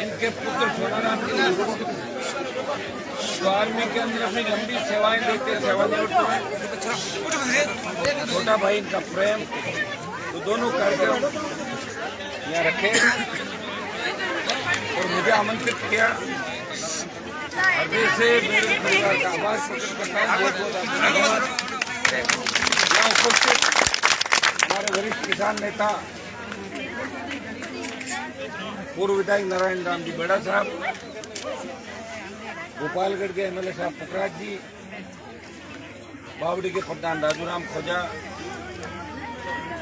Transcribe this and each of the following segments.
इनके पुत्र सोनाराम स्वामी के अंदर अपनी लंबी सेवाएं देते सेवानिवृत्त हुए। छोटा भाई इनका प्रेम, तो दोनों कार्यक्रम यहाँ रखे और मुझे आमंत्रित किया। हृदय से मेरे परिवार का आभार प्रकट करता हूँ। बहुत बहुत धन्यवाद। यहाँ उपस्थित हमारे वरिष्ठ किसान नेता पूर्व विधायक नारायण राम जी बेड़ा साहब, गोपालगढ़ के एमएलए साहब पुखराज जी, बावड़ी के प्रधान राजूराम खोजा,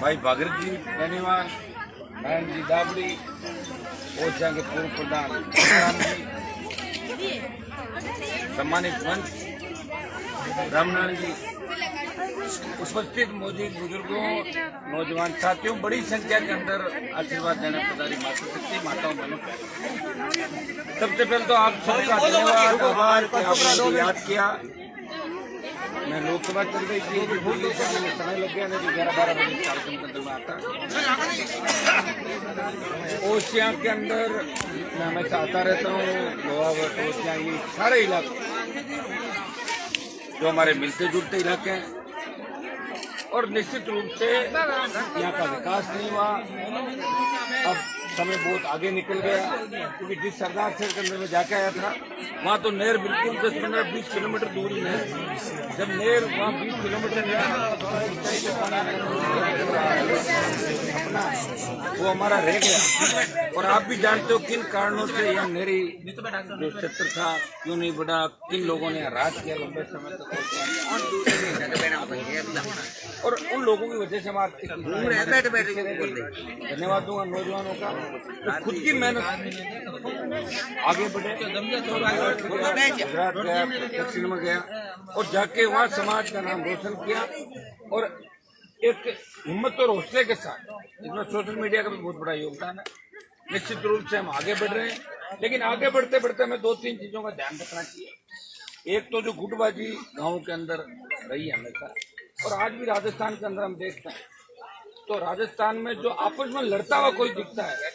भाई भागीरथ जी बेनीवाल, नारायण जी दावड़ी, ओरछा के पूर्व प्रधान राम जी, सम्मानित मंच रामनारायण जी, उपस्थित मौजूद बुजुर्गों, नौजवान साथियों, बड़ी संख्या के अंदर आशीर्वाद देने पधारी मातृशक्ति माताओं बहनों। सबसे पहले तो आप सबका धन्यवाद, आभार कि आपने मुझे याद किया। मैं लोकसभा चल रही थी, दिल्ली से मुझे समय लग गया, नहीं तो 11-12 बजे कार्यक्रम के अंदर में आता। ओशिया के अंदर मैं हमेशा आता रहता हूँ। लोहावट, ओशिया, ये सारे इलाके जो हमारे मिलते जुलते इलाके हैं, और निश्चित रूप से यहाँ का विकास नहीं हुआ। अब समय बहुत आगे निकल गया, क्योंकि जिस सरदार शहर के अंदर में जाके आया था, वहाँ तो नहर बिल्कुल 10-15-20 किलोमीटर दूरी है। जब नहर वहाँ 20 किलोमीटर गया, वो हमारा रह गया। और आप भी जानते हो किन कारणों से यह नहरी जो क्षेत्र था क्यों नहीं बढ़ा, किन लोगों ने राज किया लंबे समय तक, और उन लोगों की वजह से हम धन्यवाद दूंगा नौजवानों का, तो खुद की मेहनत आगे बढ़े। गुजरात गया, दक्षिण में गया और जाके वहाँ समाज का नाम रोशन किया, और एक हिम्मत और हौसले के साथ इसमें सोशल मीडिया का भी बहुत बड़ा योगदान है। निश्चित रूप से हम आगे बढ़ रहे हैं, लेकिन आगे बढ़ते बढ़ते हमें 2-3 चीजों का ध्यान रखना चाहिए। एक तो जो गुटबाजी गाँव के अंदर रही है हमेशा, और आज भी राजस्थान के अंदर हम देखते हैं, तो राजस्थान में जो आपस में लड़ता हुआ कोई दिखता है,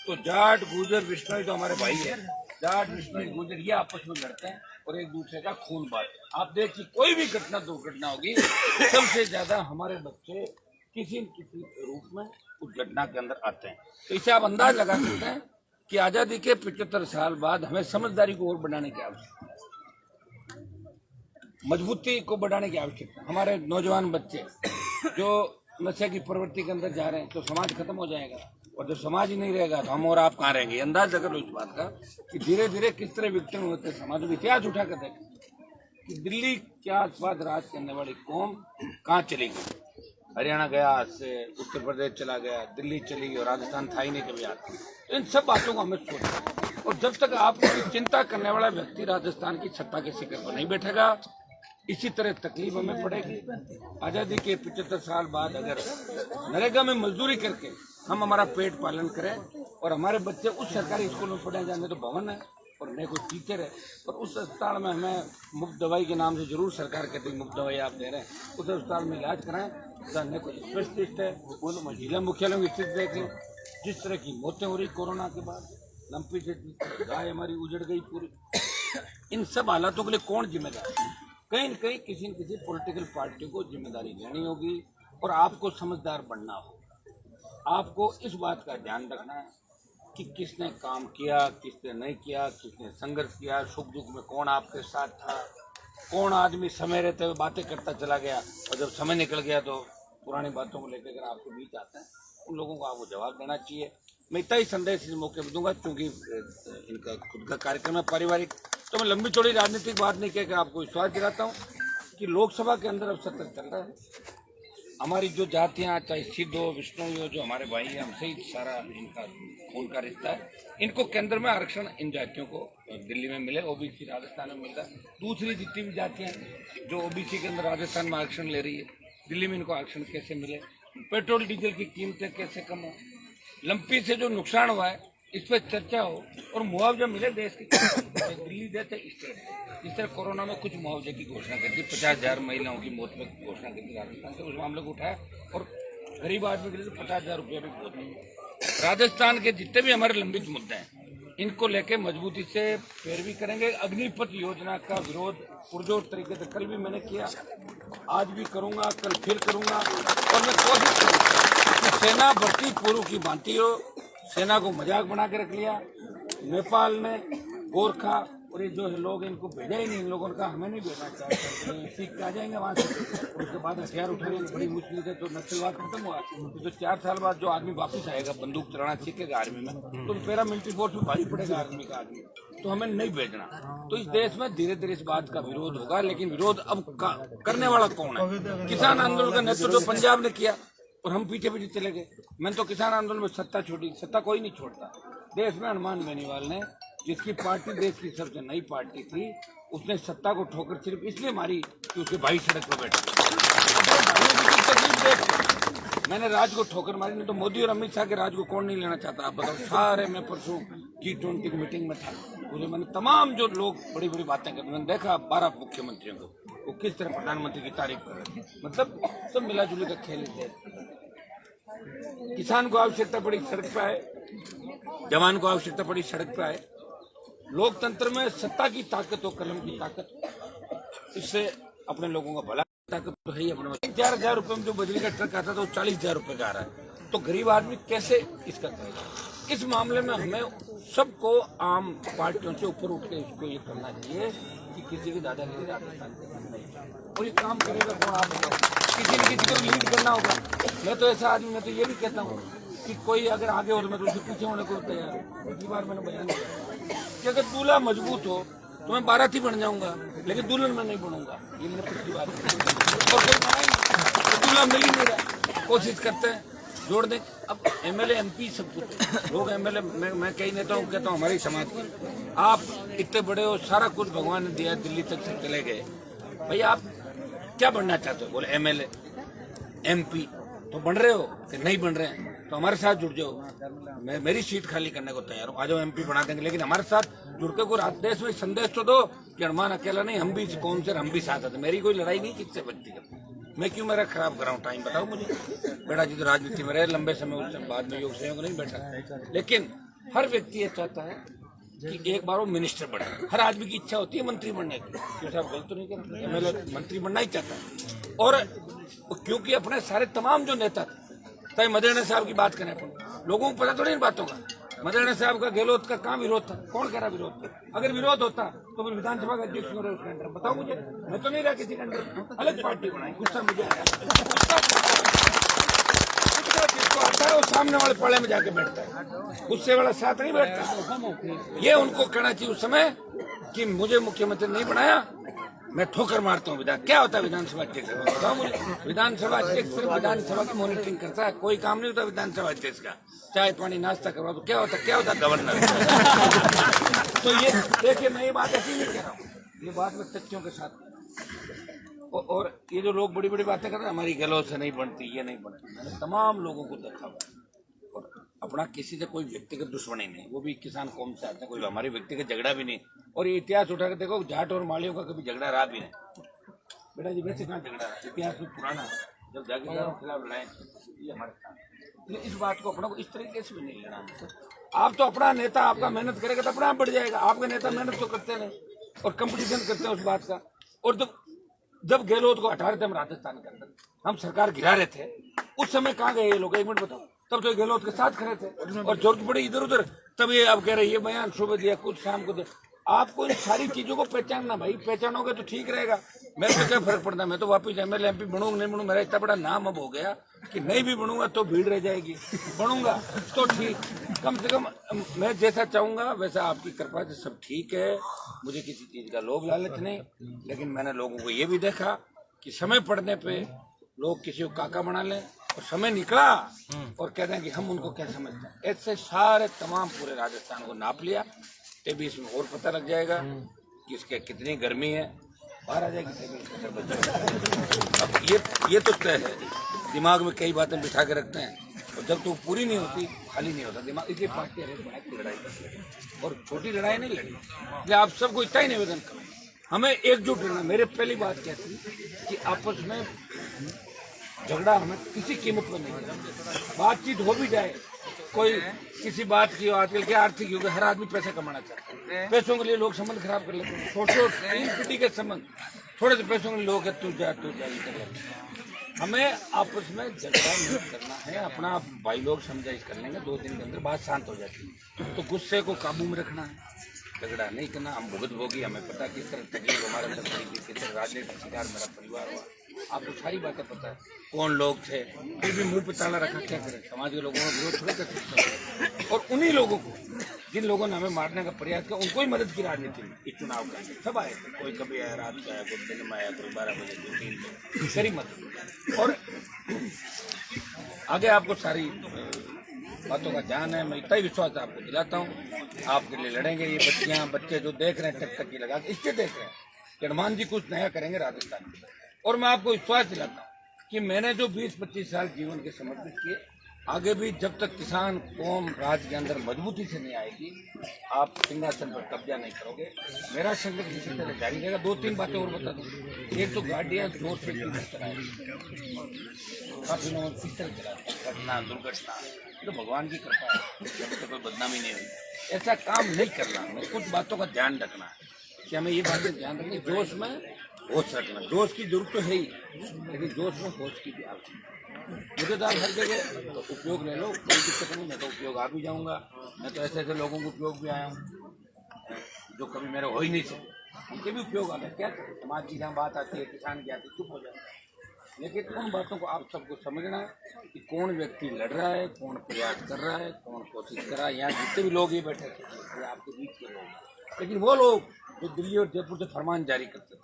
तो जाट, गुर्जर, बिश्नोई तो हमारे भाई है। जाट, बिश्नोई, गुर्जर ये आपस में लड़ते हैं और एक दूसरे का खून बांटते हैं। आप देखिए कोई भी घटना दुर्घटना होगी, सबसे ज्यादा हमारे बच्चे किसी न किसी रूप में उस घटना के अंदर आते हैं। तो इसे आप अंदाज लगा सकते हैं कि आजादी के 75 साल बाद हमें समझदारी को और बढ़ाने की आवश्यकता है, मजबूती को बढ़ाने की आवश्यकता है। हमारे नौजवान बच्चे जो नशे की प्रवृत्ति के अंदर जा रहे हैं, तो समाज खत्म हो जाएगा, और जब समाज ही नहीं रहेगा तो हम और आप कहाँ रहेंगे। अंदाज अगर इस बात का कि धीरे धीरे किस तरह विघटन होते हैं समाज में। इतिहास उठा कर देखें कि दिल्ली के आसपास राज करने वाली कौम कहाँ चली गई। हरियाणा गया, से उत्तर प्रदेश चला गया, दिल्ली चली गई, और राजस्थान था ही नहीं कभी आता। तो इन सब बातों को हमें सोचना, और जब तक आपकी चिंता करने वाला व्यक्ति राजस्थान की सत्ता के शिखर पर नहीं बैठेगा, इसी तरह तकलीफ हमें पड़ेगी। आज़ादी के 75 साल बाद अगर नरेगा में मजदूरी करके हम हमारा पेट पालन करें, और हमारे बच्चे उस सरकारी स्कूल में पढ़े जाने, तो भवन है और नए कोई टीचर है, और उस अस्पताल में हमें मुफ्त दवाई के नाम से जरूर सरकार कहती है मुफ्त दवाई आप दे रहे हैं, उस अस्पताल में इलाज कराएं। न कोई स्पेशलिस्ट है, जिला मुख्यालयों की स्थिति देख लो, जिस तरह की मौतें हो रही कोरोना के बाद, लंपी से गाय हमारी उजड़ गई पूरी। इन सब हालातों के लिए कौन जिम्मेदार है? कहीं न कहीं किसी न किसी पॉलिटिकल पार्टी को जिम्मेदारी लेनी होगी, और आपको समझदार बनना होगा। आपको इस बात का ध्यान रखना है कि किसने काम किया, किसने नहीं किया, किसने संघर्ष किया, सुख दुख में कौन आपके साथ था, कौन आदमी समय रहते हुए बातें करता चला गया, और जब समय निकल गया तो पुरानी बातों को लेकर अगर आपके बीच आते हैं, उन लोगों को आपको जवाब देना चाहिए। मैं इतना ही संदेश इस मौके पर दूंगा, क्योंकि इनका खुद का कार्यक्रम है पारिवारिक, तो मैं लंबी चौड़ी राजनीतिक बात नहीं कहकर आपको विश्वास दिलाता हूँ कि लोकसभा के अंदर अब सत्र चल रहा है। हमारी जो जातियाँ, चाहे सिद्ध हो, विष्णु हो, जो हमारे भाई हैं, हमसे ही सारा इनका खून का रिश्ता है। इनको केंद्र में आरक्षण इन जातियों को दिल्ली में मिले, ओबीसी राजस्थान में मिल रहा है। दूसरी जितनी भी जातियाँ जो ओबीसी के अंदर राजस्थान में आरक्षण ले रही है, दिल्ली में इनको आरक्षण कैसे मिले, पेट्रोल डीजल की कीमतें कैसे कम हो, लंपी से जो नुकसान हुआ है इस पर चर्चा हो, और मुआवजा मिले देश की। दिल्ली देते स्टेट इस तरह कोरोना में कुछ मुआवजे की घोषणा कर दी, 50,000 महिलाओं की मौत में घोषणा कर दी राजस्थान से, उस मामले को उठाया और गरीब आदमी के लिए तो 50,000 रुपया भी बहुत नहीं है। राजस्थान के जितने भी हमारे लंबित मुद्दे हैं इनको लेके मजबूती से पैरवी करेंगे। अग्निपथ योजना का विरोध पुरजोर तरीके से कल भी मैंने किया, आज भी करूंगा, कल फिर करूंगा। और मैं कोशिश करूंगा कि सेना भर्ती पूर्व की भांति हो। सेना को मजाक बना के रख लिया नेपाल ने, गोरखा और ये जो है लोग इनको भेजा ही नहीं। इन लोगों ने कहा हमें नहीं भेजना चाहते, सीख के आ जाएंगे वहाँ से। उसके बाद हथियार उठाने में बड़ी मुश्किल से तो नक्सलवाद खत्म हुआ। तो 4 साल बाद जो आदमी वापस आएगा बंदूक चलाना सीखेगा आर्मी में, तो पैरामिलिट्री फोर्स में भारी पड़ेगा आर्मी का आदमी। तो हमें नहीं भेजना। तो इस देश में धीरे धीरे इस बात का विरोध होगा, लेकिन विरोध अब करने वाला कौन है? किसान आंदोलन का नेतृत्व तो पंजाब ने किया और हम पीछे पीछे चले गए। मैंने तो किसान आंदोलन में सत्ता छोड़ी, सत्ता कोई नहीं छोड़ता। देश में हनुमान बेनीवाल ने, जिसकी पार्टी देश की सबसे नई पार्टी थी, उसने सत्ता को ठोकर सिर्फ इसलिए मारी कि उसके भाई सड़क पर बैठे। मैंने राज को ठोकर मारी, नहीं तो मोदी और अमित शाह के राज को कौन नहीं लेना चाहता? आप बताओ। सारे मैं परसों G20 की मीटिंग में था, मुझे मैंने तमाम जो लोग बड़ी बड़ी बातें करते, मैंने देखा 12 मुख्यमंत्रियों को, वो किस तरह प्रधानमंत्री की तारीफ कर रहे थे। मतलब सब मिला जुली का खेल थे। किसान को आवश्यकता पड़ी सड़क पे आए, जवान को आवश्यकता पड़ी सड़क पे आए। लोकतंत्र में सत्ता की ताकत हो, कलम की ताकत, इससे अपने लोगों का भला ताकत तो है ही। अपने 4,000 रुपए में जो बजरी का ट्रक आता था वो 40,000 रुपए का आ रहा है, तो गरीब आदमी कैसे इसका करेगा? इस मामले में हमें सबको आम पार्टियों से ऊपर उठ के इसको ये करना चाहिए कि किसी की दादागिरी राजस्थान के नहीं, और ये काम करेगा कौन? आप बताओ। किसी न किसी को लीड करना होगा। मैं तो ऐसा आदमी, मैं तो ये भी कहता हूँ कि कोई अगर आगे हो तो मैं तो उससे पीछे होने को तैयार हूँ। पिछली बार मैंने बयान दिया कि अगर दूल्हा मजबूत हो तो मैं बाराती बन जाऊंगा, लेकिन दुल्हन में नहीं बनूंगा। ये मैंने पिछली बार और कोई बनाया नहीं, तो दूल्हा मिल ही नहीं रहा। कोशिश करते हैं जोड़ दें। अब MLA MP सब कुछ लोग MLA, मैं कई नेताओं को कहता हूँ हमारी समाज के, आप इतने बड़े हो, सारा कुछ भगवान ने दिया, दिल्ली तक से चले गए, भाई आप क्या बनना चाहते हो? बोले MLA MP तो बन रहे हो कि नहीं बन रहे हैं, तो हमारे साथ जुड़ जाओ। मैं मेरी सीट खाली करने को तैयार हूँ, आ जाओ MP बना देंगे, लेकिन हमारे साथ जुड़ के कोई देश में संदेश तो दो कि हनुमान अकेला नहीं, हम भी कौन से हम भी साथ आते। मेरी कोई लड़ाई नहीं किससे बनती है, मैं क्यों मेरा खराब कराऊं टाइम? बताओ मुझे। बेटा जी तो राजनीति में रहे लंबे समय, उससे बाद में योग सहयोग नहीं बैठा। लेकिन हर व्यक्ति ये चाहता है कि एक बार वो मिनिस्टर बने। हर आदमी की इच्छा होती है मंत्री बनने की। क्योंकि आप गलत तो नहीं करते, MLA मंत्री बनना ही चाहता है। और क्योंकि अपने सारे तमाम जो नेता थे, चाहे मदेरणा साहब की बात करें, अपन लोगों को पता थोड़ी इन बातों का। मदेरणा साहब का गहलोत का कहाँ विरोध था? कौन कह रहा विरोध था? अगर विरोध होता तो फिर विधानसभा का अध्यक्ष हो रहे उसके अंदर, बताओ मुझे। मैं तो नहीं रहा किसी के अंदर, अलग पार्टी बनाई। गुस्सा मुझे आया, जिसको आता है वो सामने वाले पाले में जाके बैठता है, गुस्से वाला साथ नहीं बैठता। ये उनको कहना चाहिए उस समय कि मुझे मुख्यमंत्री नहीं बनाया, मैं ठोकर मारता हूँ। क्या होता है विधानसभा अध्यक्ष? बताओ मुझे। विधानसभा अध्यक्ष सिर्फ विधानसभा की मॉनिटरिंग करता है, कोई काम नहीं होता विधानसभा अध्यक्ष का। चाय पानी नाश्ता करवा तो क्या होता गवर्नर। तो ये देखिए, मैं ये बात ऐसी नहीं कह रहा हूँ, ये बात मैं तथ्यों के साथ। और ये जो लोग बड़ी बड़ी बातें कर रहे हैं, हमारी गहलोत से नहीं बनती, ये नहीं बनती, मैंने तमाम लोगों को देखा हुआ। और अपना किसी से कोई व्यक्तिगत दुश्मनी नहीं, वो भी किसान कौम से आते हैं, कोई हमारी व्यक्तिगत झगड़ा भी नहीं। और ये इतिहास उठा के देखो, जाट और मालियों का कभी झगड़ा रहा भी नहीं। बेटा जी वैसे कहाँ झगड़ा है? इतिहास में पुराना, जब जागीरदारों के खिलाफ लड़ाए ये हमारे साथ। इस बात को अपना को इस तरीके से भी नहीं लेना। आप तो अपना नेता आपका मेहनत करेगा तो अपना आप बढ़ जाएगा। आपके नेता मेहनत तो करते नहीं और कंपटीशन करते हैं उस बात का। और जब गहलोत को हटा रहे थे हम राजस्थान के अंदर, हम सरकार गिरा रहे थे, उस समय कहाँ गए ये लोग? एक मिनट बताओ। तब तो गहलोत के साथ खड़े थे और जरूरत पड़ी इधर उधर, तब ये अब कह रहे ये बयान सुबह दिया, कुछ शाम को दिया। आपको इन सारी चीजों को पहचानना, भाई पहचानोगे तो ठीक रहेगा। मेरे को क्या फर्क पड़ता है? मैं तो वापिस MLA MP बनूंगा नहीं बनूंगा, मेरा इतना बड़ा नाम अब हो गया कि नहीं भी बनूंगा तो भीड़ रह जाएगी, बनूंगा तो ठीक। कम से कम मैं जैसा चाहूंगा वैसा आपकी कृपा से सब ठीक है। मुझे किसी चीज का लोभ लालच नहीं, लेकिन मैंने लोगों को ये भी देखा कि समय पड़ने पे लोग किसी को काका बना लें और समय निकला और कहते हैं कि हम उनको क्या समझते हैं। ऐसे सारे तमाम पूरे राजस्थान को नाप लिया, तभी इसमें और पता लग जाएगा कि इसके कितनी गर्मी है, बाहर आ जाएगी। अब ये तो तय है, दिमाग में कई बातें बिठा के रखते हैं और जब तो पूरी नहीं होती खाली नहीं होता दिमाग। इसलिए पार्टी की लड़ाई करती है और छोटी लड़ाई नहीं लड़ी। इसलिए आप सबको इतना ही निवेदन करें, हमें एकजुट रहना। मेरे पहली बात क्या थी कि आपस में झगड़ा हमें किसी कीमत पर नहीं करना। बातचीत हो भी जाए, कोई किसी बात की आजकल के आर्थिक युग, हर आदमी पैसा कमाना चाहता है, पैसों के लिए लोग संबंध खराब कर लेते हैं, छोटे तीन पीढ़ी के संबंध, थोड़े से पैसों के लिए लोग तू जा कर लेते हैं। हमें आपस में झगड़ा नहीं करना है, अपना भाई लोग समझाइश कर लेंगे, 2 दिन के अंदर बात शांत हो जाती है। तो गुस्से को काबू में रखना है, झगड़ा नहीं करना। हम भुगत भोगी, हमें पता किस तरह तकलीफ हमारे अंदर पड़ी थी, किस तरह राजनीतिक शिकार मेरा परिवार हुआ, आपको सारी बातें पता है, कौन लोग थे, फिर भी मुंह पे ताला रखा, क्या करें, समाज के लोगों का विरोध थोड़ा कर सकते हैं। और उन्हीं लोगों को, जिन लोगों ने हमें मारने का प्रयास किया, उनको ही मदद की राजनीति में इस चुनाव का सब आए थे, कोई कभी आया रात को आया, कोई दिन में आया, कोई 12 बजे, कोई 3 बजे, करी मदद। और आगे आपको सारी बातों का ध्यान है, मैं इतना ही विश्वास आपको दिलाता हूँ, आपके लिए लड़ेंगे। ये बच्चियाँ बच्चे जो देख रहे हैं टकटकी लगा के, इसके देख रहे हैं कि हनुमान जी कुछ नया करेंगे राजस्थान में। और मैं आपको विश्वास दिलाता हूँ कि मैंने जो 20-25 साल जीवन के समर्पित किए, आगे भी जब तक किसान कौम राज्य के अंदर मजबूती से नहीं आएगी, आप सिंहासन पर कब्जा नहीं करोगे। मेरा संघर्ष इसी तरह जारी रहेगा। 2-3 बातें और बता दूँ। एक तो गाड़ियाँ जोर से चलाएगी, काफी लोग किस तरह चलाते हैं, घटना दुर्घटना, तो भगवान की कृपा है, जब तक कोई बदनामी नहीं हुई। ऐसा काम नहीं करना, हमें कुछ बातों का ध्यान रखना है कि हमें ये बातें ध्यान रखनी, जोश में होश रखना। जोश की जरूरत तो है ही, लेकिन जोश में होश की भी आवश्यकता है। मुझे तो आप हर जगह तो उपयोग ले लो, कोई दिक्कत नहीं, मैं तो उपयोग आ भी जाऊँगा। मैं तो ऐसे ऐसे लोगों को उपयोग भी आया हूँ जो कभी मेरे हो ही नहीं सकते, उनके भी उपयोग आ गए। क्या करें, समाज की जहाँ बात आती है, किसान की आती है, चुप हो जाता है। लेकिन उन बातों को आप सबको समझना है कि कौन व्यक्ति लड़ रहा है, कौन प्रयास कर रहा है, कौन कोशिश कर रहा है। यहाँ जितने भी लोग ये बैठे थे, ये आपके बीच के लोग, लेकिन वो लोग जो दिल्ली और जयपुर से फरमान जारी करते थे,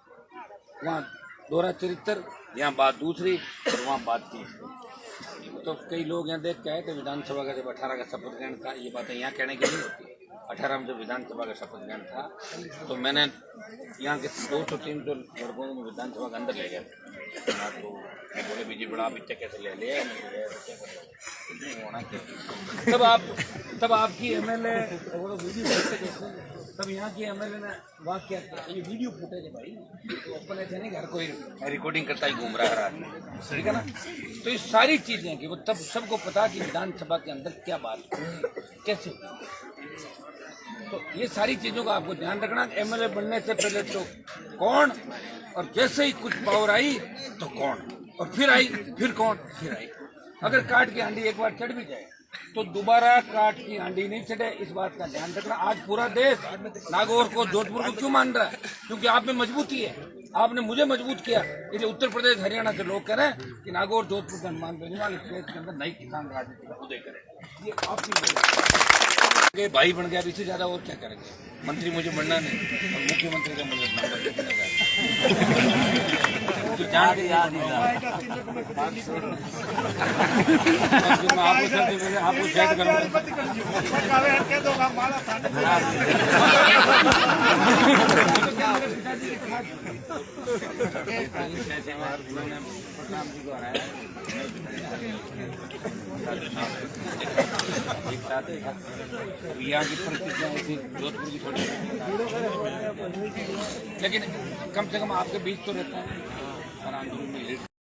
वहाँ दोहरा चरित्र, यहाँ बात दूसरी और वहाँ बात तीसरी। तो कई लोग यहाँ देख के आए थे, विधानसभा का जब 18 का शपथ ग्रहण था, ये बातें यहाँ कहने की नहीं होती। 18 में जब विधानसभा का शपथ ग्रहण था, तो मैंने यहाँ के 200-300 लड़कों को विधानसभा के अंदर ले गया था। तो बोले बीजेपी बड़ा पिक्चर कैसे ले लिया, तब आपकी एमएलए तब यहाँ की एमएलए ने बात किया, ये वीडियो फुटेज है भाई, तो अपन ऐसे नहीं घर कोई रिकॉर्डिंग करता ही घूम रहा है रात में, ठीक है ना। तो ये सारी चीजें कि वो तब सबको पता कि विधानसभा के अंदर क्या बात कैसे, तो ये सारी चीजों का आपको ध्यान रखना। एमएलए बनने से पहले तो कौन, और जैसे ही कुछ पावर आई तो कौन, और फिर आई, फिर कौन, फिर आई। अगर काट की हांडी एक बार चढ़ भी जाए तो दोबारा काट की हांडी नहीं चढ़े, इस बात का ध्यान रखना। आज पूरा देश नागौर को, जोधपुर को क्यों मान रहा है? क्योंकि आप में मजबूती है, आपने मुझे मजबूत किया। इसलिए उत्तर प्रदेश हरियाणा के लोग कह रहे हैं कि नागौर जोधपुर का हनुमान बेनीवाल इस देश के अंदर नई किसान राजनीति का उदय करे। ये आपकी भाई बन गया, इससे ज्यादा और क्या करेंगे। मंत्री मुझे बनना नहीं और मुख्यमंत्री का मुझे जान के याद नहीं आपको सेट करूँगा। यहाँ की परिस्थितियाँ ऐसी, जोधपुर की थोड़ी, लेकिन कम से कम आपके बीच तो रहता है और आंदोलन में